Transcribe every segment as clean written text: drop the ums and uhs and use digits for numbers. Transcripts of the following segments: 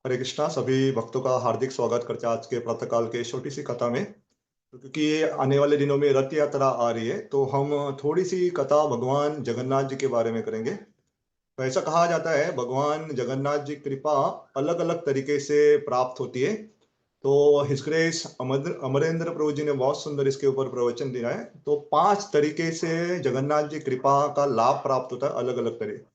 हरे कृष्णा। सभी भक्तों का हार्दिक स्वागत करते हैं आज के प्रातःकाल के छोटी सी कथा में। तो क्योंकि ये आने वाले दिनों में रथ यात्रा आ रही है तो हम थोड़ी सी कथा भगवान जगन्नाथ जी के बारे में करेंगे। तो ऐसा कहा जाता है भगवान जगन्नाथ जी की कृपा अलग अलग तरीके से प्राप्त होती है। तो हिज ग्रेस अमरेंद्र प्रभु जी ने बहुत सुंदर इसके ऊपर प्रवचन दिया है। तो 5 तरीके से जगन्नाथ जी कृपा का लाभ प्राप्त होता है, अलग अलग तरीके।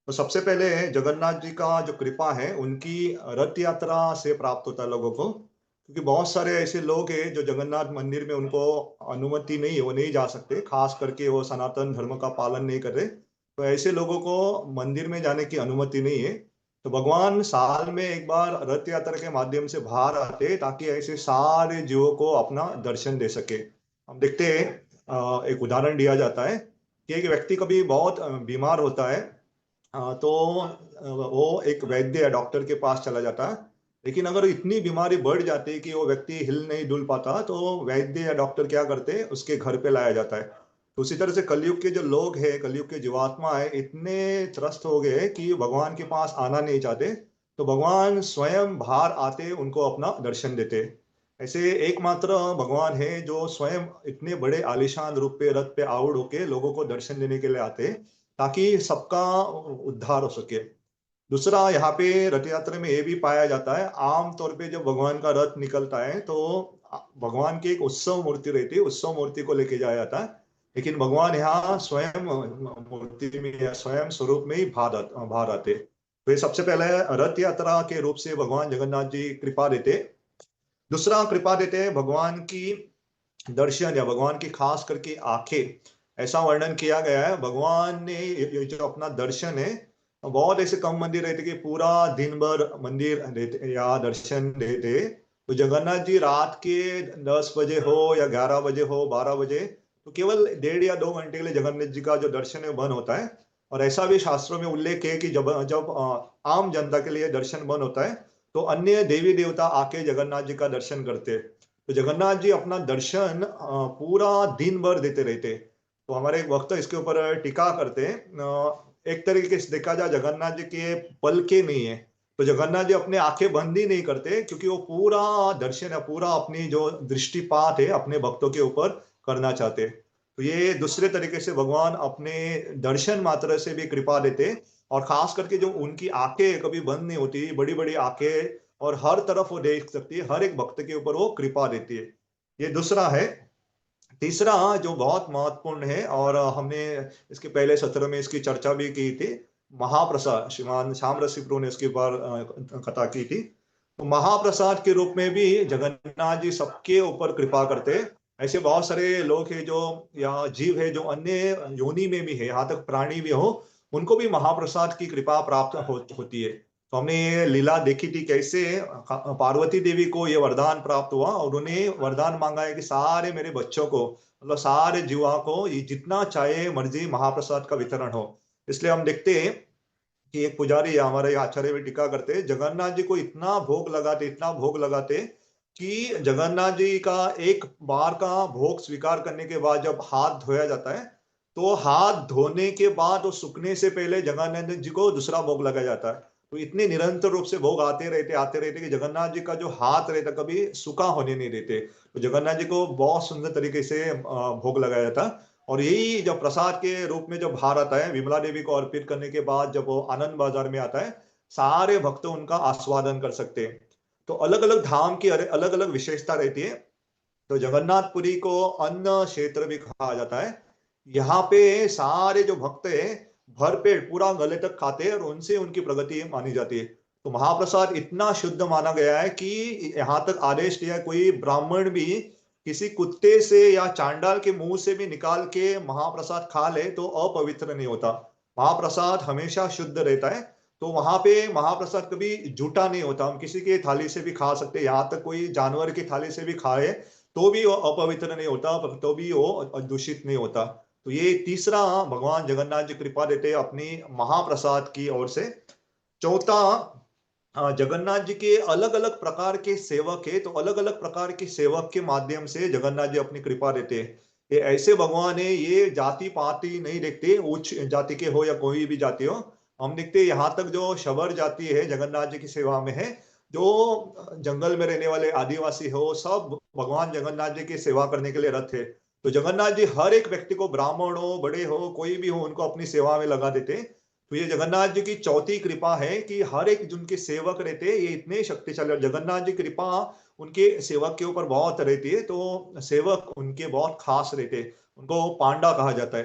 तो सबसे पहले जगन्नाथ जी का जो कृपा है उनकी रथ यात्रा से प्राप्त होता है लोगों को, क्योंकि बहुत सारे ऐसे लोग हैं जो जगन्नाथ मंदिर में उनको अनुमति नहीं है, वो नहीं जा सकते, खास करके वो सनातन धर्म का पालन नहीं कर रहे। तो ऐसे लोगों को मंदिर में जाने की अनुमति नहीं है। तो भगवान साल में एक बार रथ यात्रा के माध्यम से बाहर आते हैं ताकि ऐसे सारे जीवों को अपना दर्शन दे सके। हम देखते हैं, एक उदाहरण दिया जाता है कि एक व्यक्ति कभी बहुत बीमार होता है। तो वो एक वैद्य या डॉक्टर के पास चला जाता है। लेकिन अगर इतनी बीमारी बढ़ जाती है कि वो व्यक्ति हिल नहीं डुल पाता तो वैद्य या डॉक्टर क्या करते हैं, उसके घर पे लाया जाता है। तो उसी तरह से कलयुग के जो लोग हैं, कलयुग के जीवात्मा है, इतने त्रस्त हो गए कि भगवान के पास आना नहीं चाहते। तो भगवान स्वयं बाहर आते उनको अपना दर्शन देते। ऐसे एकमात्र भगवान है जो स्वयं इतने बड़े आलीशान रूप पे रथ पे आऊढ़ होके लोगों को दर्शन देने के लिए आते, ताकि सबका उद्धार हो सके। दूसरा, यहाँ पे रथ यात्रा में ये भी पाया जाता है, आम तौर पे जब भगवान का रथ निकलता है तो भगवान की एक उत्सव मूर्ति रहती है, उत्सव मूर्ति को लेके जाया जाता है। लेकिन भगवान यहाँ स्वयं मूर्ति में या स्वयं स्वरूप में ही बाहर आते। तो ये सबसे पहले रथ यात्रा के रूप से भगवान जगन्नाथ जी कृपा देते। दूसरा कृपा देते हैं भगवान की दर्शन या भगवान की खास करके आंखें। ऐसा वर्णन किया गया है भगवान ने ये जो अपना दर्शन है, बहुत ऐसे कम मंदिर रहते कि पूरा दिन भर मंदिर देते या दर्शन देते। तो जगन्नाथ जी रात के 10 बजे हो या 11 बजे हो, 12 बजे, तो केवल 1.5 या 2 घंटे के लिए जगन्नाथ जी का जो दर्शन है बंद होता है। और ऐसा भी शास्त्रों में उल्लेख है कि जब जब आम जनता के लिए दर्शन बंद होता है तो अन्य देवी देवता आके जगन्नाथ जी का दर्शन करते। तो जगन्नाथ जी अपना दर्शन पूरा दिन भर देते रहते। तो हमारे एक वक्त इसके ऊपर टीका करते हैं, एक तरीके से देखा जाए जगन्नाथ जी के पल के नहीं है। तो जगन्नाथ जी अपने आंखें बंद ही नहीं करते, क्योंकि वो पूरा दर्शन है, पूरा अपनी जो दृष्टिपात है अपने भक्तों के ऊपर करना चाहते। तो ये दूसरे तरीके से भगवान अपने दर्शन मात्र से भी कृपा देते। और खास करके जो उनकी आंखें कभी बंद नहीं होती, बड़ी बड़ी आंखें, और हर तरफ वो देख सकती है, हर एक भक्त के ऊपर वो कृपा देती है। ये दूसरा है। तीसरा जो बहुत महत्वपूर्ण है, और हमने इसके पहले सत्र में इसकी चर्चा भी की थी, महाप्रसाद, श्रीमान श्याम रसिक प्रभु ने इसके ऊपर कथा की थी। तो महाप्रसाद के रूप में भी जगन्नाथ जी सबके ऊपर कृपा करते हैं। ऐसे बहुत सारे लोग हैं जो, या जीव है जो अन्य योनि में भी है, यहाँ तक प्राणी भी हो, उनको भी महाप्रसाद की कृपा प्राप्त होती है। तो हमने ये लीला देखी थी कैसे पार्वती देवी को ये वरदान प्राप्त हुआ, और उन्हें वरदान मांगा है कि सारे मेरे बच्चों को, मतलब सारे जीवा को ये जितना चाहे मर्जी महाप्रसाद का वितरण हो। इसलिए हम देखते हैं कि एक पुजारी हमारे आचार्य भी टीका करते हैं, जगन्नाथ जी को इतना भोग लगाते, इतना भोग लगाते कि जगन्नाथ जी का एक बार का भोग स्वीकार करने के बाद जब हाथ धोया जाता है, तो हाथ धोने के बाद और सूखने से पहले जगन्नाथ जी को दूसरा भोग लगाया जाता है। तो इतने निरंतर रूप से भोग आते रहते कि जगन्नाथ जी का जो हाथ रहता कभी सूखा होने नहीं देते। तो जगन्नाथ जी को बहुत सुंदर तरीके से भोग लगाया जाता है। और यही जब प्रसाद के रूप में जब बाहर आता है, विमला देवी को अर्पित करने के बाद जब वो आनंद बाजार में आता है, सारे भक्त उनका आस्वादन कर सकते हैं। तो अलग अलग धाम की अलग अलग विशेषता रहती है। तो जगन्नाथपुरी को अन्न क्षेत्र भी कहा जाता है। यहाँ पे सारे जो भक्त हैं भर पेट पूरा गले तक खाते हैं, और उनसे उनकी प्रगति मानी जाती है। तो महाप्रसाद इतना शुद्ध माना गया है कि यहाँ तक आदेश दिया है, कोई ब्राह्मण भी किसी कुत्ते से या चांडाल के मुंह से भी निकाल के महाप्रसाद खा ले तो अपवित्र नहीं होता। महाप्रसाद हमेशा शुद्ध रहता है। तो वहां पे महाप्रसाद कभी झूठा नहीं होता, हम किसी की थाली से भी खा सकते हैं, यहाँ तक कोई जानवर की थाली से भी खाए तो भी वो अपवित्र नहीं होता, तो भी वो दूषित नहीं होता। तो ये तीसरा, भगवान जगन्नाथ जी कृपा देते हैं अपनी महाप्रसाद की ओर से। चौथा, जगन्नाथ जी के अलग अलग प्रकार के सेवक है, तो अलग अलग प्रकार के सेवक के माध्यम से जगन्नाथ जी अपनी कृपा देते हैं। ये ऐसे भगवान है, ये जाति पाति नहीं देखते, उच्च जाति के हो या कोई भी जाति हो। हम देखते हैं यहाँ तक जो शबर जाति है जगन्नाथ जी की सेवा में है, जो जंगल में रहने वाले आदिवासी हो, सब भगवान जगन्नाथ जी की सेवा करने के लिए रथ थे। तो जगन्नाथ जी हर एक व्यक्ति को, ब्राह्मण हो, बड़े हो, कोई भी हो, उनको अपनी सेवा में लगा देते। तो ये जगन्नाथ जी की चौथी कृपा है कि हर एक जिनके सेवक रहते, ये इतने शक्तिशाली, और जगन्नाथ जी की कृपा उनके सेवक के ऊपर बहुत रहती है, तो सेवक उनके बहुत खास रहते, उनको पांडा कहा जाता है।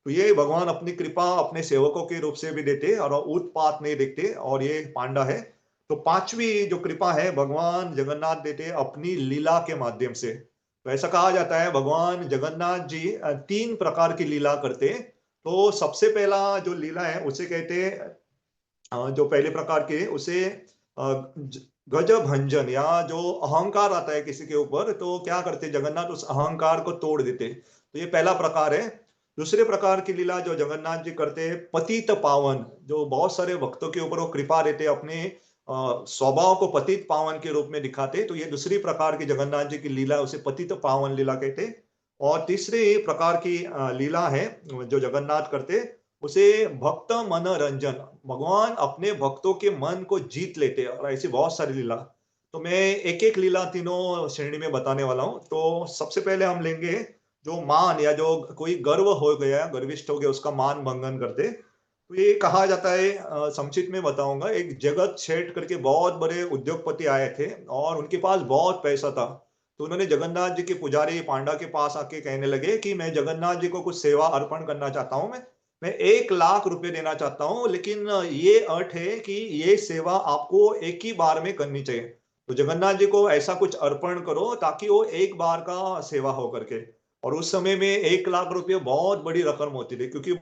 तो ये भगवान अपनी कृपा अपने सेवकों के रूप से भी देते और उत्पात नहीं देखते, और ये पांडा है। तो पांचवी जो कृपा है भगवान जगन्नाथ देते अपनी लीला के माध्यम से। तो ऐसा कहा जाता है भगवान जगन्नाथ जी तीन प्रकार की लीला करते। तो सबसे पहला जो लीला है उसे कहते हैं, जो पहले प्रकार के, उसे गज भंजन, या जो अहंकार आता है किसी के ऊपर, तो क्या करते जगन्नाथ उस अहंकार को तोड़ देते। तो ये पहला प्रकार है। दूसरे प्रकार की लीला जो जगन्नाथ जी करते हैं, पतित पावन, जो बहुत सारे भक्तों के ऊपर वो कृपा रहते, अपने स्वभाव को पतित पावन के रूप में दिखाते। तो ये दूसरी प्रकार की जगन्नाथ जी की लीला है, उसे पतित पावन लीला कहते। और तीसरे प्रकार की लीला है जो जगन्नाथ करते, उसे भक्त मनोरंजन, भगवान अपने भक्तों के मन को जीत लेते हैं, और ऐसी बहुत सारी लीला। तो मैं एक एक लीला तीनों श्रेणी में बताने वाला हूँ। तो सबसे पहले हम लेंगे जो मान, या जो कोई गर्व हो गया, गर्विष्ठ हो गया, उसका मान भंगन करते। तो ये कहा जाता है, संक्षिप्त में बताऊंगा, एक जगत सेठ करके बहुत बड़े उद्योगपति आए थे, और उनके पास बहुत पैसा था। तो उन्होंने जगन्नाथ जी के पुजारी पांडा के पास आके कहने लगे कि मैं जगन्नाथ जी को कुछ सेवा अर्पण करना चाहता हूँ, मैं 1 लाख रुपए देना चाहता हूँ, लेकिन ये अर्थ है कि ये सेवा आपको एक ही बार में करनी चाहिए। तो जगन्नाथ जी को ऐसा कुछ अर्पण करो ताकि वो एक बार का सेवा हो करके। और उस समय में 1 लाख रुपये बहुत बड़ी रकम होती थी, क्योंकि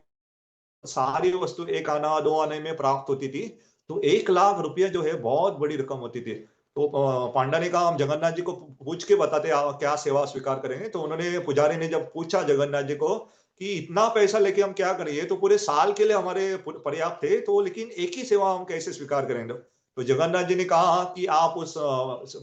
सारी वस्तु एक आना दो आने में प्राप्त होती थी। तो 1 लाख रुपया जो है बहुत बड़ी रकम होती थी। तो पांडा ने कहा हम जगन्नाथ जी को पूछ के बताते क्या सेवा स्वीकार करेंगे। तो उन्होंने, पुजारी ने जब पूछा जगन्नाथ जी को कि इतना पैसा लेके हम क्या करें, ये तो पूरे साल के लिए हमारे पर्याप्त थे, तो लेकिन एक ही सेवा हम कैसे स्वीकार करेंगे। तो जगन्नाथ जी ने कहा कि आप उस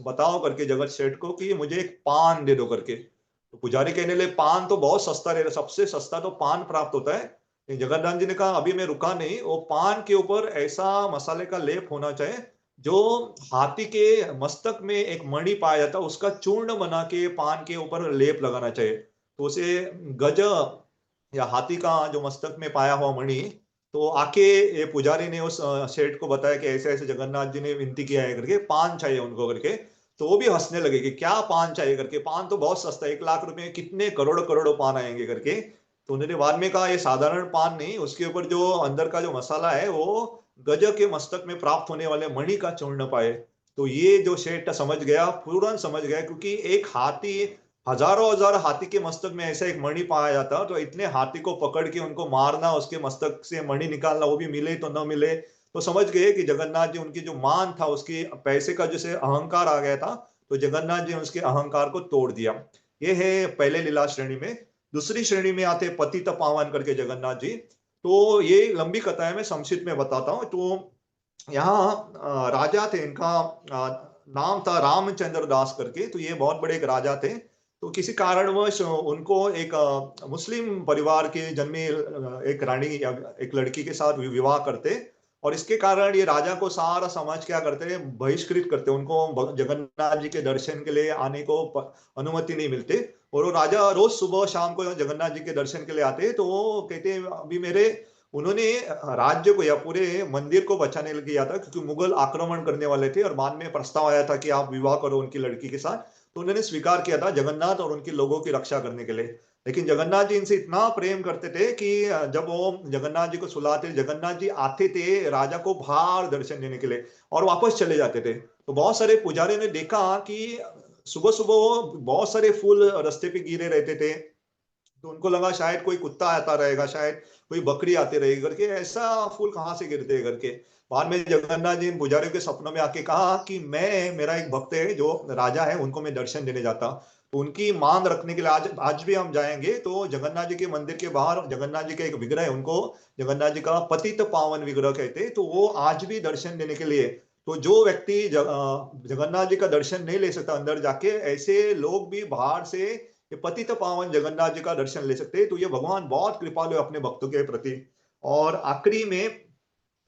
बताओ करके जगत सेठ को कि मुझे एक पान दे दो करके। तो पुजारी कहने लगे पान तो बहुत सस्ता रहेगा, सबसे सस्ता तो पान प्राप्त होता है। जगन्नाथ जी ने कहा अभी मैं रुका नहीं, वो पान के ऊपर ऐसा मसाले का लेप होना चाहिए जो हाथी के मस्तक में एक मणि पाया जाता है, उसका चूर्ण बना के पान के ऊपर लेप लगाना चाहिए। तो उसे गज, या हाथी का जो मस्तक में पाया हुआ मणि, तो आके ये पुजारी ने उस सेठ को बताया कि ऐसे ऐसे जगन्नाथ जी ने विनती किया है करके, पान चाहिए उनको करके। तो वो भी हंसने लगे कि क्या पान चाहिए करके, पान तो बहुत सस्ता है, 1 लाख रुपए में कितने करोड़ करोड़ पान आएंगे करके। तो उन्होंने बाद में कहा ये साधारण पान नहीं, उसके ऊपर जो अंदर का जो मसाला है वो गज के मस्तक में प्राप्त होने वाले मणि का चूर्ण पाए। तो ये जो सेठ समझ गया, पूरा समझ गया, क्योंकि एक हाथी, हजारों हजार हाथी के मस्तक में ऐसा एक मणि पाया जाता, तो इतने हाथी को पकड़ के उनको मारना, उसके मस्तक से मणि निकालना, वो भी मिले तो न मिले। तो समझ गए कि जगन्नाथ जी, उनकी जो मान था, उसकी पैसे का जैसे अहंकार आ गया था, तो जगन्नाथ जी ने उसके अहंकार को तोड़ दिया। ये है पहले लीला श्रेणी में। दूसरी श्रेणी में आते पतित पावन करके जगन्नाथ जी। तो ये लंबी कथा है, मैं संक्षिप्त में बताता हूँ। तो यहाँ राजा थे, इनका नाम था रामचंद्र दास करके। तो ये बहुत बड़े एक राजा थे। तो किसी कारणवश उनको एक मुस्लिम परिवार के जन्मे एक रानी या एक लड़की के साथ विवाह करते, और इसके कारण ये राजा को सारा समाज क्या करते हैं, बहिष्कृत करते, उनको जगन्नाथ जी के दर्शन के लिए आने को अनुमति नहीं मिलते। और वो राजा रोज सुबह शाम को जगन्नाथ जी के दर्शन के लिए आते, तो वो कहते अभी मेरे, उन्होंने राज्य को या पूरे मंदिर को बचाने के लिए किया था, क्योंकि मुगल आक्रमण करने वाले थे, और बाद में प्रस्ताव आया था कि आप विवाह करो उनकी लड़की के साथ। तो उन्होंने स्वीकार किया था जगन्नाथ और उनके लोगों की रक्षा करने के लिए। लेकिन जगन्नाथ जी इनसे इतना प्रेम करते थे कि जब वो जगन्नाथ जी को सुलाते, जगन्नाथ जी आते थे राजा को बाहर दर्शन देने के लिए और वापस चले जाते थे। तो बहुत सारे पुजारी ने देखा कि सुबह सुबह बहुत सारे फूल रास्ते पे गिरे रहते थे। तो उनको लगा शायद कोई कुत्ता आता रहेगा, शायद कोई बकरी आती रहेगी करके, ऐसा फूल कहाँ से गिरते हैं करके। बाद में जगन्नाथ जी इन पुजारियों के सपनों में आके कहा कि मैं, मेरा एक भक्त है जो राजा है, उनको मैं दर्शन देने जाता हूँ। तो उनकी मान रखने के लिए आज आज भी हम जाएंगे। तो जगन्नाथ जी के मंदिर के बाहर जगन्नाथ जी का एक विग्रह है, उनको जगन्नाथ जी का पतित पावन विग्रह कहते हैं। तो वो आज भी दर्शन देने के लिए, तो जो व्यक्ति जगन्नाथ जी का दर्शन नहीं ले सकता अंदर जाके, ऐसे लोग भी बाहर से ये पतित पावन जगन्नाथ जी का दर्शन ले सकते हैं। तो ये भगवान बहुत कृपालु है अपने भक्तों के प्रति। और आखिरी में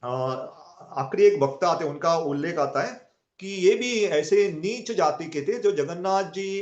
आखिरी एक भक्त आते हैं, उनका उल्लेख आता है। कि ये भी ऐसे नीच जाति के थे जो जगन्नाथ जी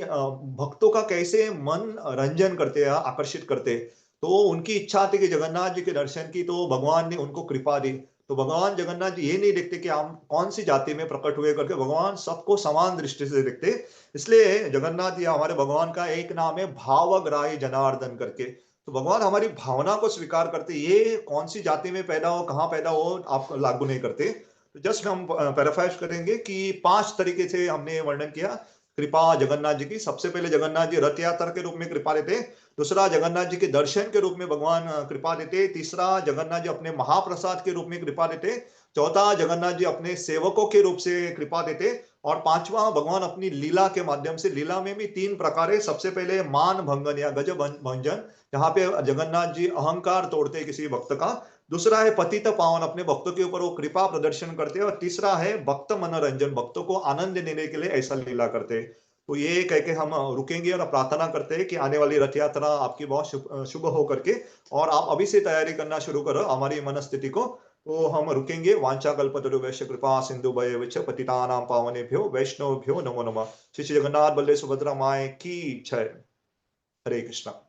भक्तों का कैसे मन रंजन करते हैं, आकर्षित करते। तो उनकी इच्छा थी कि जगन्नाथ जी के दर्शन की, तो भगवान ने उनको कृपा दी। तो भगवान जगन्नाथ जी ये नहीं देखते कि हम कौन-सी जाति में प्रकट हुए करके, भगवान सबको समान दृष्टि से देखते। इसलिए जगन्नाथ जी हमारे भगवान का एक नाम है भावग्राही जनार्दन करके। तो भगवान हमारी भावना को स्वीकार करते, ये कौन-सी जाति में पैदा हो, कहाँ पैदा हो, आप लागू नहीं करते। तो जस्ट हम पैराफ्राइज करेंगे कि 5 तरीके से हमने वर्णन किया कृपा जगन्नाथ जी की। सबसे पहले जगन्नाथ जी रथ यात्रा के रूप में कृपा देते। दूसरा, जगन्नाथ जी के दर्शन के रूप में भगवान कृपा देते। तीसरा, जगन्नाथ जी अपने महाप्रसाद के रूप में कृपा देते। चौथा, जगन्नाथ जी अपने सेवकों के रूप से कृपा देते। और पांचवा, भगवान अपनी लीला के माध्यम से, लीला में भी 3 प्रकार है। सबसे पहले मान भंजन या गज भंजन, जहाँ पे जगन्नाथ जी अहंकार तोड़ते हैं किसी भक्त का। दूसरा है पतित पावन, अपने भक्तों के ऊपर वो कृपा प्रदर्शन करते हैं। और तीसरा है भक्त मनोरंजन, भक्तों को आनंद देने के लिए ऐसा लीला करते हैं। तो ये कह के हम रुकेंगे और प्रार्थना करते हैं कि आने वाली रथ यात्रा आपकी बहुत शुभ हो करके, और आप अभी से तैयारी करना शुरू करो हमारी मनस्थिति को। तो हम रुकेंगे। वांछा कल्पतरुभ्यश्च कृपा सिंधुभ्यश्च पतितानां पावनेभ्यो वैष्णवभ्यो नमो नमः। श्री श्री जगन्नाथ बलदेव सुभद्रा माई की जय। हरे कृष्णा।